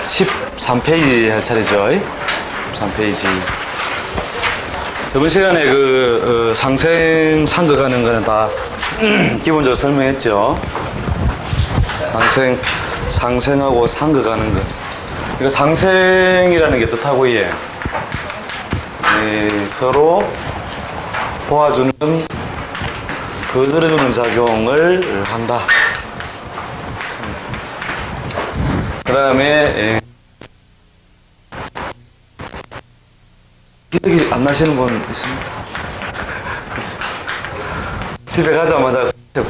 13페이지 할 차례죠. 13페이지. 저번 시간에 상생, 상극하는 거는 다 기본적으로 설명했죠. 상생하고 상극하는 거. 이거 상생이라는 게 뜻하고, 서로 도와주는, 거들어주는 작용을 한다. 그 다음에, 기억이 안 나시는 분 있습니까? 집에 가자마자 팍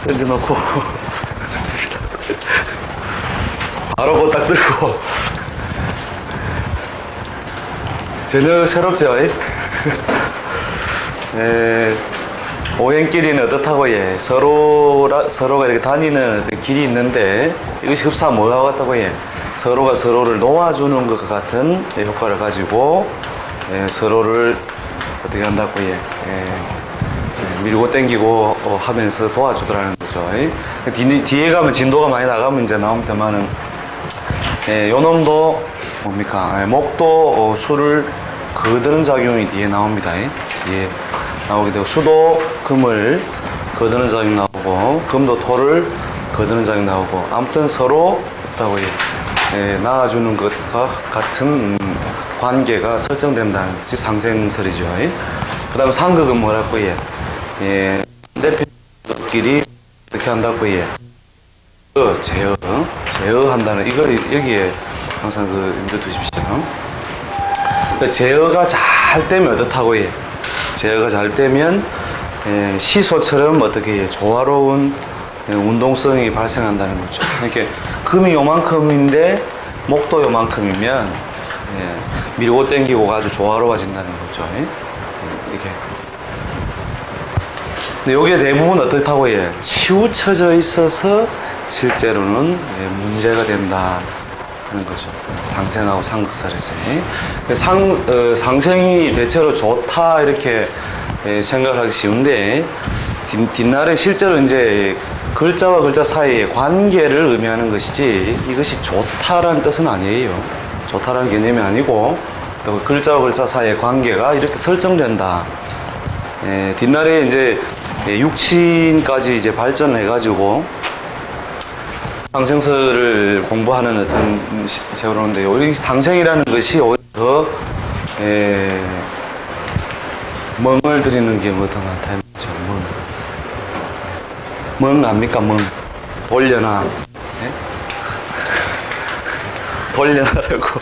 던져놓고 바로 보딱 들고 전혀 새롭죠? 오행끼리는 어떻다고 서로가 이렇게 다니는 어떤 길이 있는데 이것이 흡사 뭐하고 같다고 서로가 서로를 놓아주는 것 같은 효과를 가지고 서로를 어떻게 한다고 밀고 당기고 하면서 도와주더라는 거죠. 뒤에 가면 진도가 많이 나가면 이제 나옵니다만은 요 놈도 뭡니까? 목도 수를 거드는 작용이 뒤에 나옵니다. 뒤에 나오게 되고 수도 금을 거드는 작용 나오고 금도 토를 거드는 작용 나오고 아무튼 서로 있다고 나아주는 것과 같은 관계가 설정된다는 것이 상생설이죠. 그 다음에 상극은 뭐라고 대표끼리 어떻게 한다고 제어한다는 이거 여기에 항상 염두 두십시오. 제어가 잘 되면 어떻다고 제어가 잘 되면 시소처럼 어떻게 조화로운 운동성이 발생한다는 거죠. 이렇게 금이 요만큼인데 목도 요만큼이면 밀고 당기고 아주 조화로워진다는 거죠. 이게. 근데 요게 대부분 어떻다고 치우쳐져 있어서 실제로는 문제가 된다 하는 거죠. 상생하고 상극설에서. 상생이 대체로 좋다 이렇게 생각하기 쉬운데 뒷날에 실제로 이제 글자와 글자 사이의 관계를 의미하는 것이지 이것이 좋다라는 뜻은 아니에요. 좋다라는 개념이 아니고 또 글자와 글자 사이의 관계가 이렇게 설정된다. 뒷날에 이제 육친까지 이제 발전해가지고 상생설을 공부하는 어떤 세월호인데요. 이 상생이라는 것이 오히려 더 멍을 들이는 게 뭐더 많다. 멍 압니까? 멍 돌려놔. 돌려놔라고.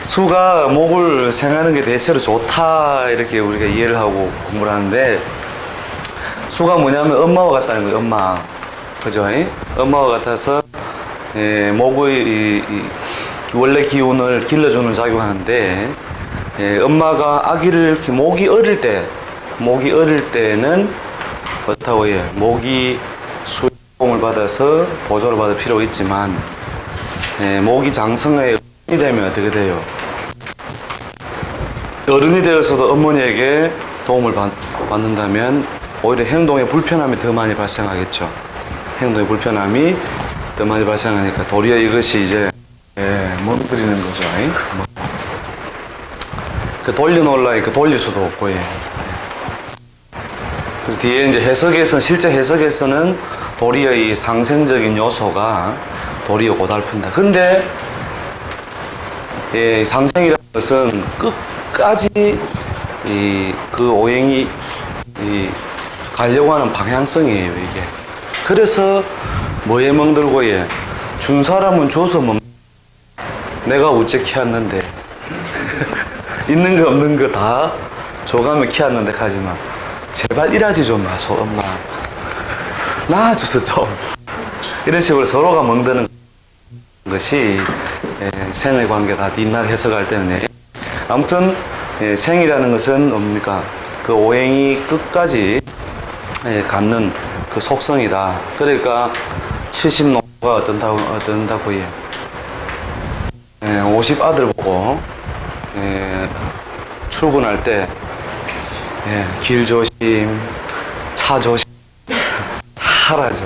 수가 목을 생하는 게 대체로 좋다 이렇게 우리가 이해를 하고 공부를 하는데 수가 뭐냐면 엄마와 같다는 거예요. 엄마, 그죠? 엄마와 같아서 목의 원래 기운을 길러주는 작용하는데 엄마가 아기를 이렇게 목이 어릴 때는 어떻다고 해요? 목이 수의 도움을 받아서 보조를 받을 필요가 있지만 목이 장성에 어른이 되면 어떻게 돼요? 어른이 되어서도 어머니에게 도움을 받는다면 오히려 행동에 불편함이 더 많이 발생하겠죠. 행동에 불편함이 더 많이 발생하니까 도리어 이것이 이제 멍들이는 거죠. 돌려놓으려니까 돌릴 수도 없고 그래서 뒤에 이제 실제 해석에서는 도리어 이 상생적인 요소가 도리어 고달픈다. 근데 상생이라는 것은 끝까지 그 오행이 가려고 하는 방향성이에요, 이게. 그래서 뭐에 멍들고 준 사람은 줘서 내가 우째 키웠는데 있는 거 없는 거 다 줘가며 키웠는데 가지마. 제발 일하지 좀 마소, 엄마. 낳아줘서 좀. 이런 식으로 서로가 멍드는 것이 생의 관계다. 뒷날 해석할 때는. 아무튼 생이라는 것은 뭡니까? 그 오행이 끝까지 갖는 그 속성이다. 그러니까 70노가 어떤다고 50 아들 보고 출근할 때 길 조심, 차 조심 하라죠.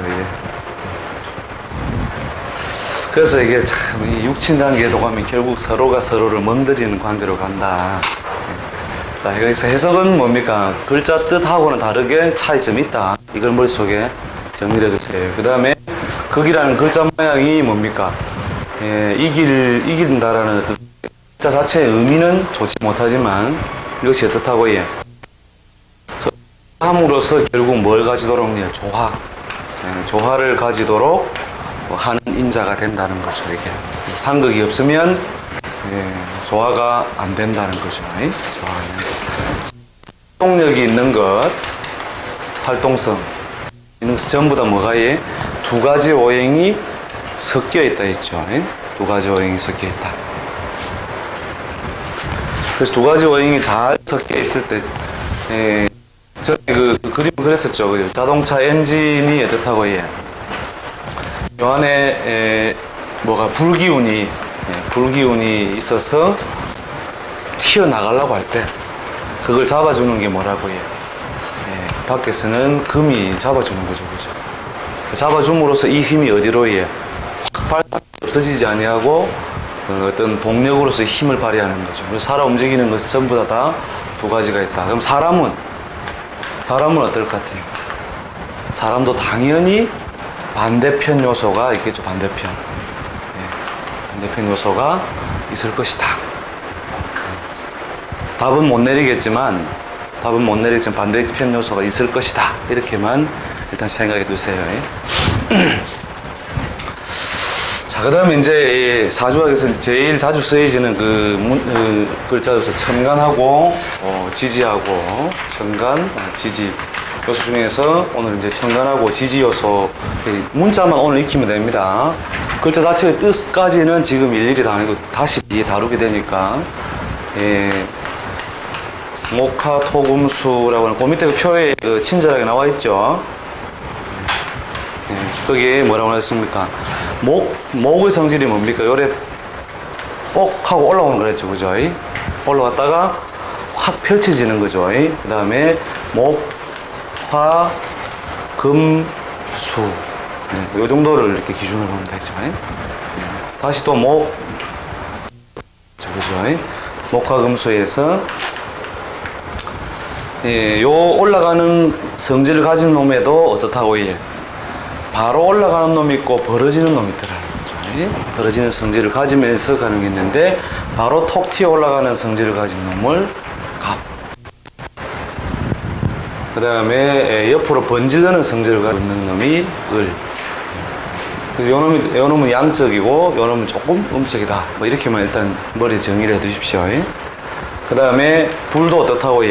그래서 이게 참, 이 육친 관계로 가면 결국 서로가 서로를 멍들이는 관계로 간다. 자, 여기서 해석은 뭡니까? 글자 뜻하고는 다르게 차이점이 있다. 이걸 머릿속에 정리를 해두세요. 그 다음에 극이라는 글자 모양이 뭡니까? 예, 이긴다라는 그 글자 자체의 의미는 좋지 못하지만 이것이 어떻다고 예. 함으로써 결국 뭘 가지도록 예, 조화. 예, 조화를 가지도록 하는 인자가 된다는 거죠. 이게 상극이 없으면 예, 조화가 안 된다는 거죠. 예? 조화가 안 된다. 활동력이 있는 것, 활동성 이런 것 전부 다 뭐가 예? 두 가지 오행이 섞여 있다 했죠. 예? 두 가지 오행이 섞여 있다. 그래서 두 가지 오행이 잘 섞여 있을 때 예, 전에 그 그림을 그랬었죠. 그 자동차 엔진이 어떻다고 예. 요 안에 뭐가 불기운이 있어서 튀어나가려고 할 때 그걸 잡아주는 게 뭐라고 해요? 밖에서는 금이 잡아주는 거죠, 그죠? 잡아줌으로써 이 힘이 어디로 해? 확 없어지지 아니하고 어떤 동력으로서 힘을 발휘하는 거죠. 그래서 살아 움직이는 것은 전부 다 두 가지가 있다. 그럼 사람은 어떨 것 같아요? 사람도 당연히 반대편 요소가 있겠죠. 반대편 요소가 있을 것이다. 답은 못 내리겠지만 반대편 요소가 있을 것이다. 이렇게만 일단 생각해 두세요. 자, 그 다음에 이제 사주학에서 제일 자주 쓰여지는 그 글자로서 천간하고 지지하고 지지 요소 중에서 오늘 이제 천간하고 지지 요소 문자만 오늘 익히면 됩니다. 글자 자체의 뜻까지는 지금 일일이 다 아니고 다시 다루게 되니까 목화토금수라고 하는 그 밑에 그 표에 친절하게 나와 있죠. 거기에 뭐라고 했습니까? 목의 성질이 뭡니까? 요래 뽁 하고 올라오는 거랬죠, 그죠? 올라갔다가 확 펼쳐지는 거죠. 그 다음에 화, 금, 수. 요 정도를 이렇게 기준으로 보면 되죠. 다시 또 그죠? 목화, 금, 수에서 요 올라가는 성질을 가진 놈에도 어떻다고 바로 올라가는 놈이 있고 벌어지는 놈이 있더라는 거죠. 벌어지는 성질을 가지면서 가는 게 있는데 바로 톡 튀어 올라가는 성질을 가진 놈을 갑. 그 다음에 옆으로 번질르는 성질을 가지고 있는 놈이 을. 그래서 요 놈은 양적이고 요 놈은 조금 음적이다. 뭐 이렇게만 일단 머리에 정의를 해 두십시오. 그 다음에 불도 어떻다고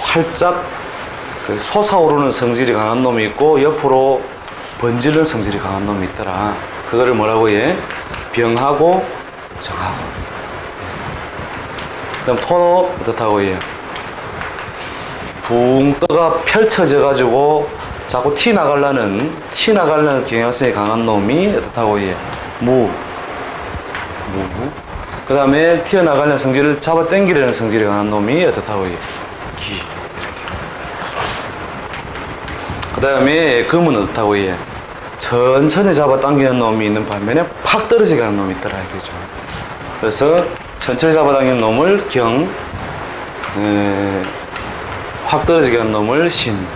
활짝 솟아오르는 성질이 강한 놈이 있고 옆으로 번지는 성질이 강한 놈이 있더라. 그거를 뭐라고 병하고 정하고. 그다음 토도 어떻다고 붕 떠가 펼쳐져 가지고 자꾸 티 나가려는 경향성이 강한 놈이 어떻다고 무. 그 다음에 튀어나가려는 성질을 잡아 당기려는 성질이 강한 놈이 어떻다고 기. 그 다음에 금은 어떻다고 천천히 잡아 당기는 놈이 있는 반면에 팍 떨어지게 하는 놈이 있더라 이거죠. 그래서 천천히 잡아 당기는 놈을 경, 확 떨어지게 하는 놈을 신.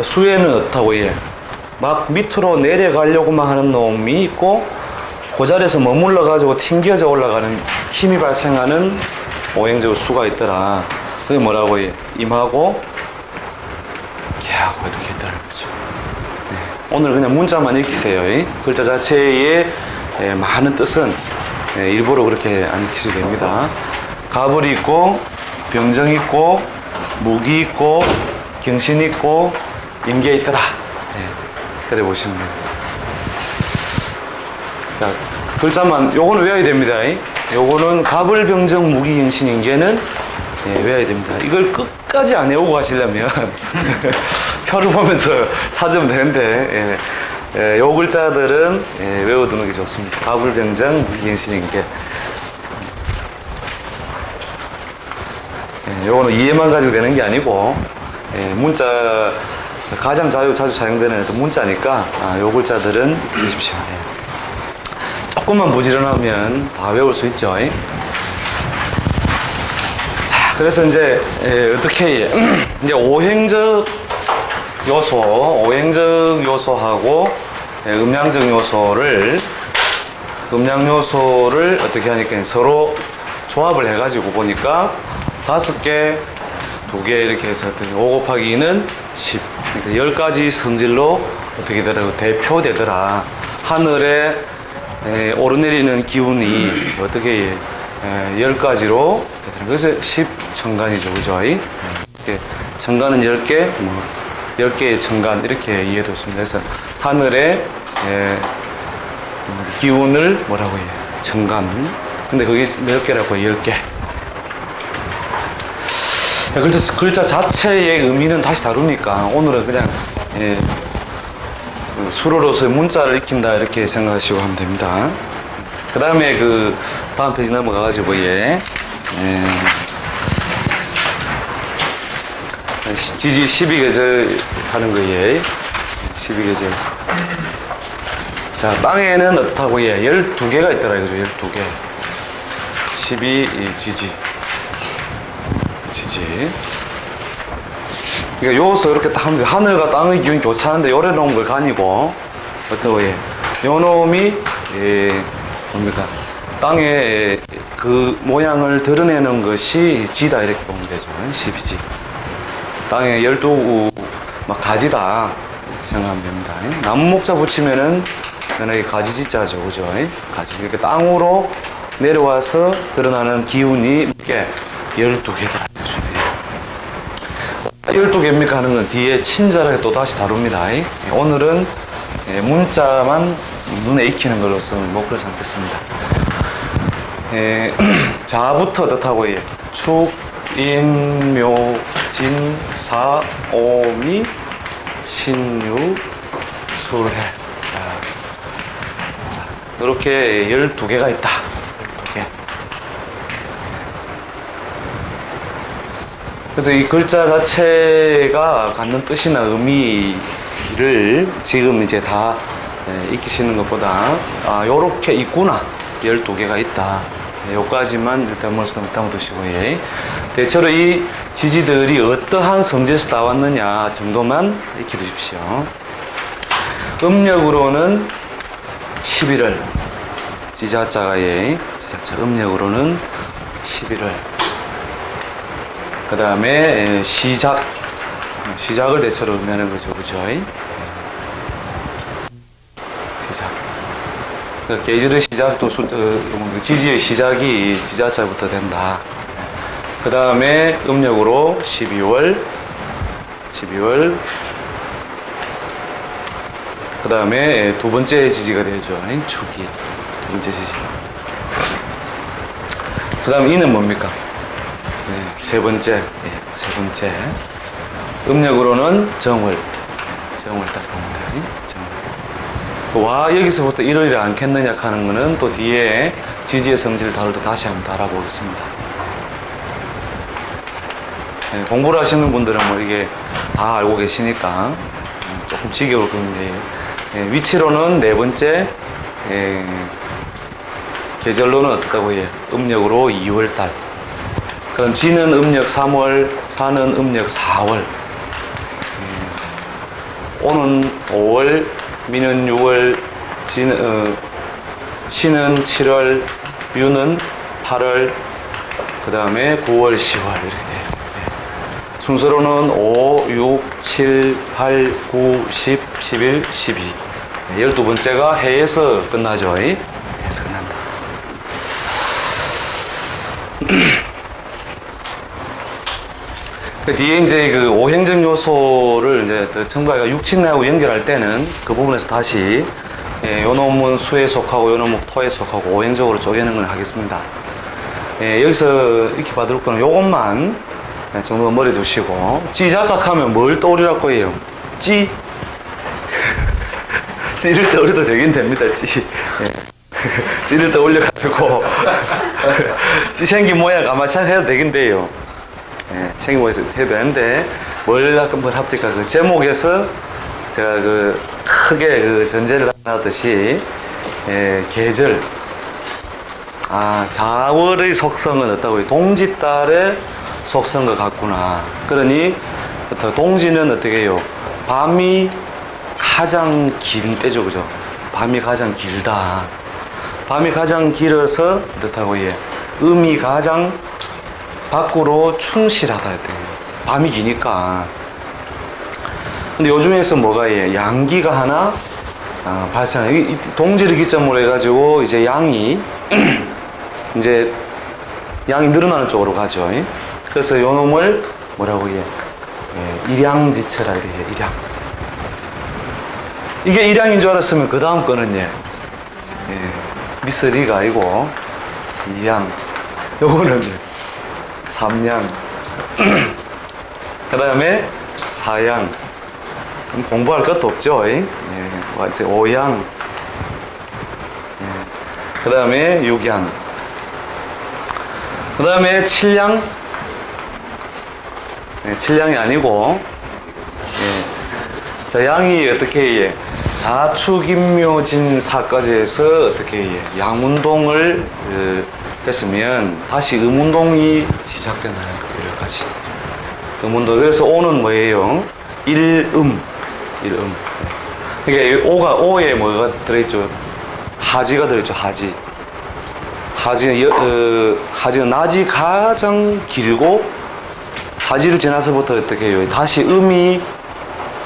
수에는 어떻다고 막 밑으로 내려가려고만 하는 놈이 있고 그 자리에서 머물러 가지고 튕겨져 올라가는 힘이 발생하는 오행적으로 수가 있더라. 그게 뭐라고 임하고 개하고 이렇게 있더라는 거죠. 오늘 그냥 문자만 익히세요. 글자 자체의 많은 뜻은 일부러 그렇게 안 익히셔도 됩니다. 갑을 있고 병정 있고 무기 있고 경신 있고 임계 있더라. 그래 보시면 됩니다. 자, 글자만 요거는 외워야 됩니다. 요거는 갑을 병정 무기 경신 임계는 외워야 됩니다. 이걸 끝까지 안 외우고 가시려면 표를 보면서 찾으면 되는데 요 글자들은 외워두는 게 좋습니다. 갑을 병정 무기 경신 임계. 요거는 이해만 가지고 되는 게 아니고 문자 가장 자주 사용되는 문자니까 요 글자들은 읽으십시오. 조금만 부지런하면 다 외울 수 있죠. 자, 그래서 이제 어떻게 이제 오행적 요소하고 음양적 요소를 어떻게 하니까 서로 조합을 해가지고 보니까 5개, 2개 이렇게 해서 5 곱하기 2는 10. 그러니까 10가지 성질로 어떻게 되더라고 대표되더라. 하늘에 오르내리는 기운이 어떻게 10가지로 그래서 10천간이죠, 그죠? 천간은 10개, 10개의 천간 이렇게 이해됐습니다. 그래서 하늘에 기운을 뭐라고 해요? 천간. 근데 그게 몇 개라고 해요? 10개. 글자 자체의 의미는 다시 다루니까 오늘은 그냥 수로로서의 문자를 익힌다 이렇게 생각하시고 하면 됩니다. 그 다음에 그 다음 페이지 넘어가가지고 지지 12계절 하는 거예요. 12계절. 자, 땅에는 어떻다고 12개가 있더라 이거죠. 12개. 12 지지. 그러니까 요서 이렇게 딱 하면 하늘과 땅의 기운이 교차하는데 요래 놓은 걸 가지고 어떤 거예요? 요 놈이 뭡니까? 땅의 그 모양을 드러내는 것이 지다 이렇게 보면 되죠. 12지. 땅에 12 막 가지다 이렇게 생각하면 됩니다. 나무 목자 붙이면은 연하게 가지지자죠, 그죠? 가지. 이렇게 땅으로 내려와서 드러나는 기운이 몇 개? 12개더라. 12개입니까 하는 건 뒤에 친절하게 또 다시 다룹니다. 오늘은 문자만 눈에 익히는 걸로서 목표를 삼겠습니다. 자부터 어떻다고 해요? 축, 인, 묘, 진, 사, 오, 미, 신유, 술해. 자, 이렇게 12개가 있다. 12개. 그래서 이 글자 자체가 갖는 뜻이나 의미를 지금 이제 다 익히시는 것보다 요렇게 있구나. 12개가 있다. 요까지만 일단 머릿속에 담아두시고, 대체로 이 지지들이 어떠한 성질에서 나왔느냐 정도만 익혀두십시오. 음력으로는 11월. 지자자가 지자자 음력으로는 11월. 그 다음에 시작을 대체로 의미하는 거죠, 그죠? 시작. 그러니까 계절의 시작도 지지의 시작이 지자자부터 된다. 그 다음에 음력으로 12월. 그 다음에 두 번째 지지가 되죠. 축이 두 번째 지지. 그 다음 이는 뭡니까? 세 번째. 음력으로는 정월 딱 봅니다. 정월. 와, 여기서부터 1월이 않겠느냐 하는 거는 또 뒤에 지지의 성질을 다룰 때 다시 한번 알아보겠습니다. 공부를 하시는 분들은 뭐 이게 다 알고 계시니까 조금 지겨울 건데, 위치로는 네 번째, 계절로는 어떻다고 해요? 음력으로 2월달. 그럼 지는 음력 3월, 사는 음력 4월. 오는 5월, 미는 6월, 시는 7월, 유는 8월, 그 다음에 9월, 10월 이렇게 돼요. 순서로는 5, 6, 7, 8, 9, 10, 11, 12. 12번째가 해에서 끝나죠. 해에서 끝난다. 그 뒤에 이제 그 오행적 요소를 이제 청구하기가 육친내하고 연결할 때는 그 부분에서 다시 요 놈은 수에 속하고 요 놈은 토에 속하고 오행적으로 쪼개는 걸 하겠습니다. 여기서 이렇게 받을 거는 요것만 정도 머리 두시고, 찌자작하면 뭘 떠올리라고 해요? 찌? 찌를 떠올려도 되긴 됩니다, 찌. 찌를 떠올려가지고 찌 생긴 모양 아마 생각해도 되긴 돼요. 생긴 모양에서 해도 되는데 뭘 합니까? 그 제목에서 제가 그 크게 그 전제를 하듯이 계절. 자월의 속성은 어떻다고? 동짓달의 속성과 같구나. 그러니 동지는 어떻게 해요? 밤이 가장 긴 때죠, 그죠? 밤이 가장 길다. 밤이 가장 길어서 어떻다고? 음이 가장 밖으로 충실하다. 밤이 기니까. 근데 요 중에서 뭐가 양기가 하나 발생하는, 동지를 기점으로 해가지고 이제 양이 이제 양이 늘어나는 쪽으로 가죠. 그래서 요 놈을 뭐라고 일양지체라 이래. 일양. 이게 일양인 줄 알았으면 그 다음 거는 미쓰리가 아니고 이양. 요거는 삼양. 그 다음에 사양. 그럼 공부할 것도 없죠. 이제 오양. 그 다음에 육양. 그 다음에 칠양. 칠양이 아니고, 자, 양이 어떻게 자축인묘진사까지 해서 어떻게 양운동을 했으면 다시 음운동이 시작되나요? 여기까지. 음운동. 그래서 오는 뭐예요? 일음. 그러니까 오에 뭐가 들어있죠? 하지가 들어있죠. 하지는 낮이 가장 길고, 하지를 지나서부터 어떻게 해요? 다시 음이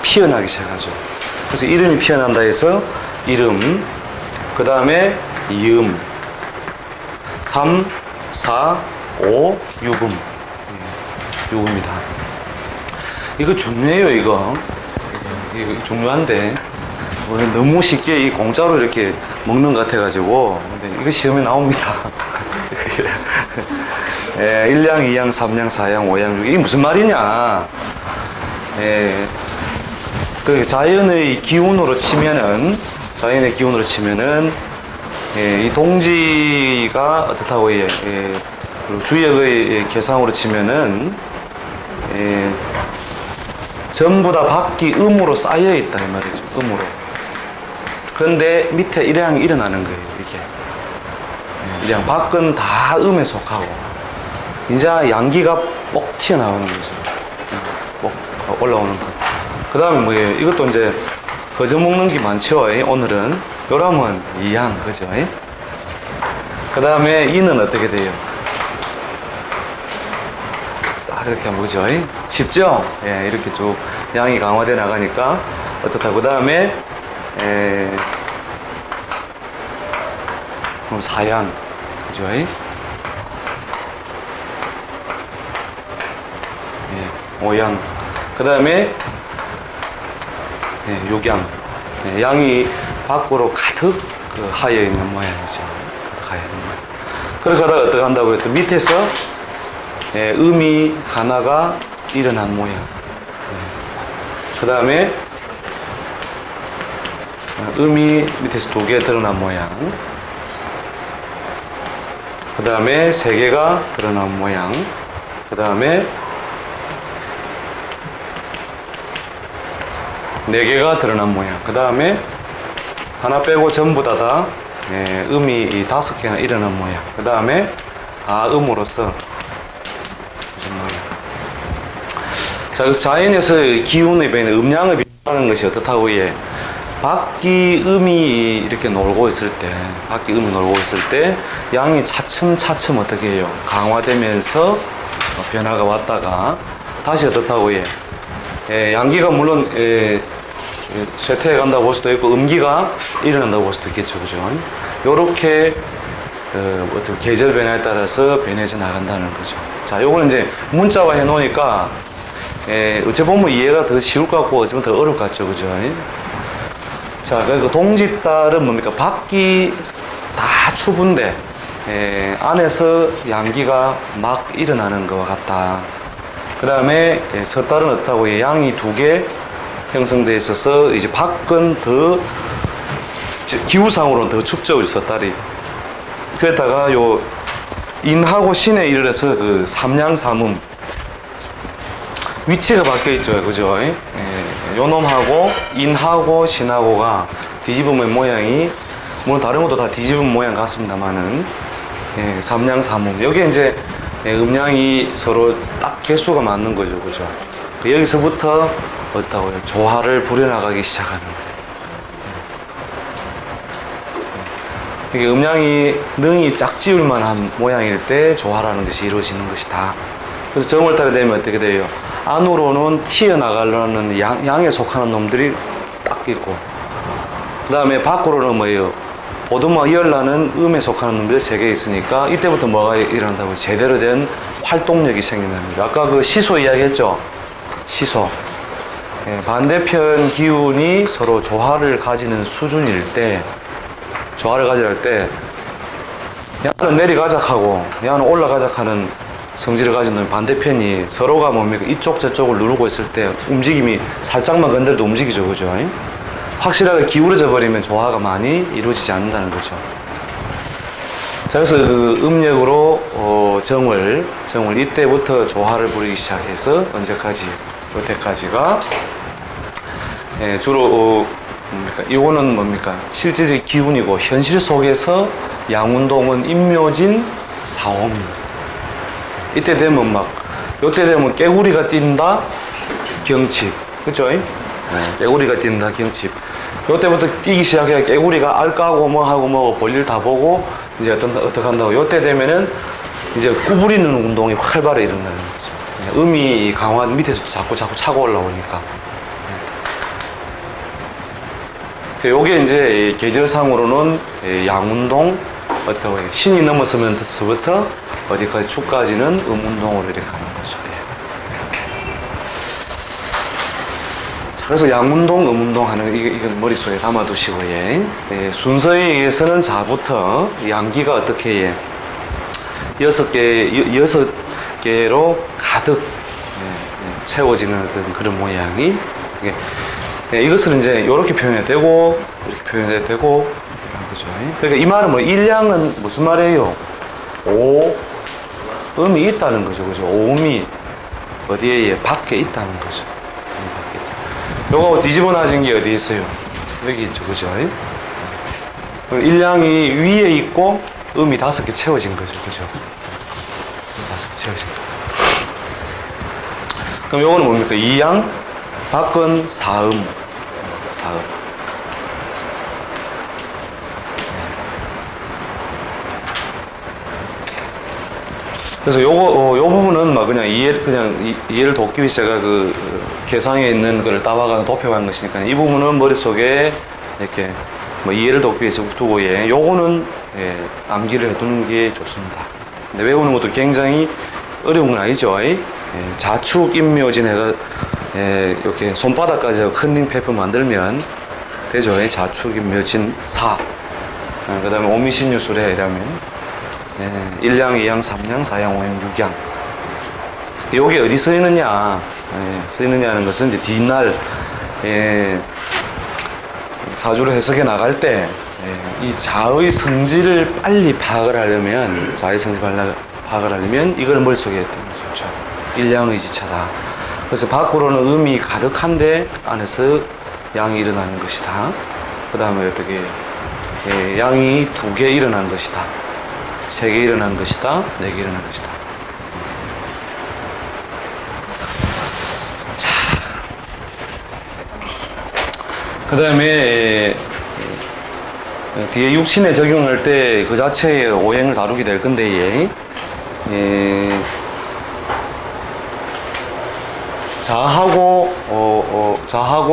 피어나기 시작하죠. 그래서 이름이 피어난다 해서 이름, 그 다음에 이음, 3, 4, 5, 유금. 유금이다. 이거 중요해요, 이거 중요한데 너무 쉽게 이 공짜로 이렇게 먹는 것 같아가지고. 근데 이거 시험에 나옵니다. 일양, 이양, 삼양, 사양, 오양, 이게 무슨 말이냐? 그 자연의 기운으로 치면은 이 동지가 어떻다고 그리고 주역의 계상으로 치면은 전부 다 밖이 음으로 쌓여 있다 이 말이죠. 음으로. 그런데 밑에 일양이 일어나는 거예요. 이렇게. 일양 밖은 다 음에 속하고 이제 양기가 뻑 튀어나오는 거죠. 뻑 올라오는 거. 그 다음에 뭐예요? 이것도 이제 거저 먹는 게 많죠. 오늘은 요람은 이양, 그죠? 그 다음에 이는 어떻게 돼요? 딱 이렇게 하면 그죠? 쉽죠? 이렇게 쭉 양이 강화돼 나가니까 어떻다. 그 다음에 그럼 사양, 그죠? 오양. 그 다음에 육양. 양이 밖으로 가득 하여 있는 모양이죠. 가여 있는 모양. 그러다가 어떻게 한다고 했더니 밑에서 음이 하나가 일어난 모양. 그 다음에 음이 밑에서 2개 드러난 모양. 그 다음에 3개가 드러난 모양. 그 다음에 4개가 드러난 모양. 그 다음에 하나 빼고 전부 다 음이 5개나 일어난 모양. 그 다음에 음으로서 이런 모양. 자, 그래서 자연에서의 기운의 변화, 음양의 변화하는 것이 어떻다고 밖이 음이 이렇게 놀고 있을 때, 양이 차츰차츰 어떻게 해요? 강화되면서 변화가 왔다가 다시 어떻다고 양기가 물론 쇠퇴해 간다고 볼 수도 있고 음기가 일어난다고 볼 수도 있겠죠, 그죠? 요렇게 어떤 계절 변화에 따라서 변해져 나간다는 거죠. 자, 요거는 이제 문자화 해 놓으니까 어찌 보면 이해가 더 쉬울 것 같고 어찌 보면 더 어려울 것 같죠, 그죠? 자, 그 동짓달은 뭡니까? 밖이 다 추분데 안에서 양기가 막 일어나는 것과 같다. 그 다음에 섣달은 어떻다고 양이 2개 형성되어 있어서 이제 밖은 더 기후상으로는 더 춥죠, 섣달이. 그랬다가 요 인하고 신에 이르러서 그 삼양삼음 위치가 바뀌어 있죠, 그죠? 요 놈하고 인하고 신하고가 뒤집으면 모양이 물론 다른 것도 다 뒤집은 모양 같습니다만은, 예, 삼양삼음. 여기에 이제 예, 음양이 서로 딱 개수가 맞는 거죠, 그죠? 여기서부터 어떻다고요? 조화를 부려나가기 시작하는 거예요. 이게 음양이 능이 짝지을 만한 모양일 때 조화라는 것이 이루어지는 것이다. 그래서 정월달이 되면 어떻게 돼요? 안으로는 튀어나가려는 양에 속하는 놈들이 딱 있고, 그 다음에 밖으로는 뭐예요? 보드마 이열나는 음에 속하는 놈들이 3개 있으니까 이때부터 뭐가 일어난다고? 제대로 된 활동력이 생긴다는 거예요. 아까 그 시소 이야기했죠? 시소. 예, 반대편 기운이 서로 조화를 가지는 수준일 때, 조화를 가지할 때, 야는 내리가작하고 야는 올라가작하는 성질을 가진 놈 반대편이 서로가 뭡니까? 이쪽 저쪽을 누르고 있을 때 움직임이 살짝만 건드려도 움직이죠, 그죠? 확실하게 기울어져 버리면 조화가 많이 이루어지지 않는다는 거죠. 자, 그래서 그 음력으로 정월 이때부터 조화를 부리기 시작해서 언제까지? 여태까지가 예, 주로 뭡니까? 이거는 뭡니까? 실질의 기운이고 현실 속에서 양운동은 임묘진 사오미. 이때 되면 막 요때 되면 깨구리가 뛴다 경칩, 그죠? 네, 깨구리가 뛴다 경칩. 요때부터 뛰기 시작해야 깨구리가 알 까고 뭐 하고 뭐 볼일 다 보고 이제 어떻게 한다고. 요때 되면은 이제 구부리는 운동이 활발히 일어나는 거죠. 음이 강화 밑에서 자꾸 차고 올라오니까. 요게 이제 계절상으로는 양운동, 어떻게 신이 넘었으면서부터 어디까지 축까지는 음운동으로 이렇게 가는 거죠. 자, 그래서 양운동, 음운동 하는 이건 머릿속에 담아두시고, 순서에 의해서는 자부터 양기가 어떻게 6개로 가득 채워지는 어떤 그런 모양이. 이것을 이제 이렇게 표현해야 되고, 이렇게 표현해야 되고, 그죠? 그러니까 이 말은 뭐, 일양은 무슨 말이에요? 음이 있다는 거죠, 그죠? 오음이 어디에? 밖에 있다는 거죠. 밖에 있다. 요거 뒤집어 놔진 게 어디 있어요? 여기 있죠, 그죠? 일양이 위에 있고, 음이 5개 채워진 거죠, 그죠? 5개 채워진 거. 그럼 요거는 뭡니까? 이양, 밖은 사음. 그래서 요 부분은 막 그냥 이해를 돕기 위해서 제가 그 계상에 있는 거를 따와가 도표한 것이니까 이 부분은 머릿속에 이렇게 뭐 이해를 돕기 위해서 두고 요거는 암기를 해두는 게 좋습니다. 근데 외우는 것도 굉장히 어려운 건 아니죠. 자축 임묘진 해가 이렇게 손바닥까지 컨닝 페이퍼 만들면 되죠. 자축 임묘진 사. 그 다음에 오미신유술에 이라면 일양, 이양, 삼양, 사양, 오양, 육양. 요게 어디 쓰이느냐? 쓰이느냐는 것은 이제 뒷날 사주를 해석해 나갈 때 이 자의 성질을 빨리 파악을 하려면 이걸 머릿속에 했던 거죠. 일양의지차다. 그래서 밖으로는 음이 가득한데 안에서 양이 일어나는 것이다. 그 다음에 어떻게 양이 2개 일어나는 것이다. 3개 일어난 것이다. 4개 일어난 것이다. 자, 그 다음에 뒤에 육신에 적용할 때 그 자체의 오행을 다루게 될 건데, 자하고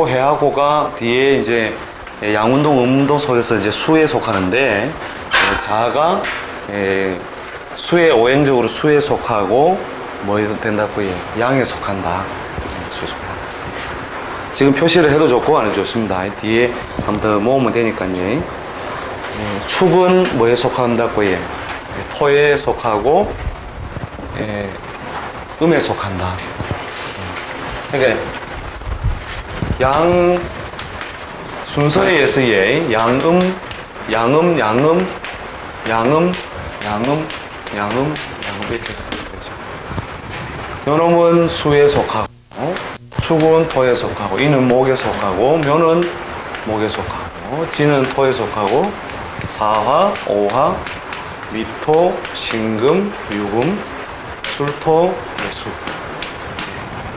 해하고가 뒤에 이제 양운동, 음운동 속에서 이제 수에 속하는데, 자가 수에 오행적으로 수에 속하고 뭐 된다고요? 양에 속한다. 수에 속한다. 지금 표시를 해도 좋고 안 해도 좋습니다. 뒤에 한 번 더 모으면 되니까요. 축은 뭐에 속한다고요? 토에 속하고 음에 속한다. 그러니까 양 순서에 의해서 양음 이렇게 되죠. 요놈은 수에 속하고, 축은 토에 속하고, 이는 목에 속하고, 묘는 목에 속하고, 지는 토에 속하고, 사화, 오화, 미토, 신금, 유금, 술토, 예수.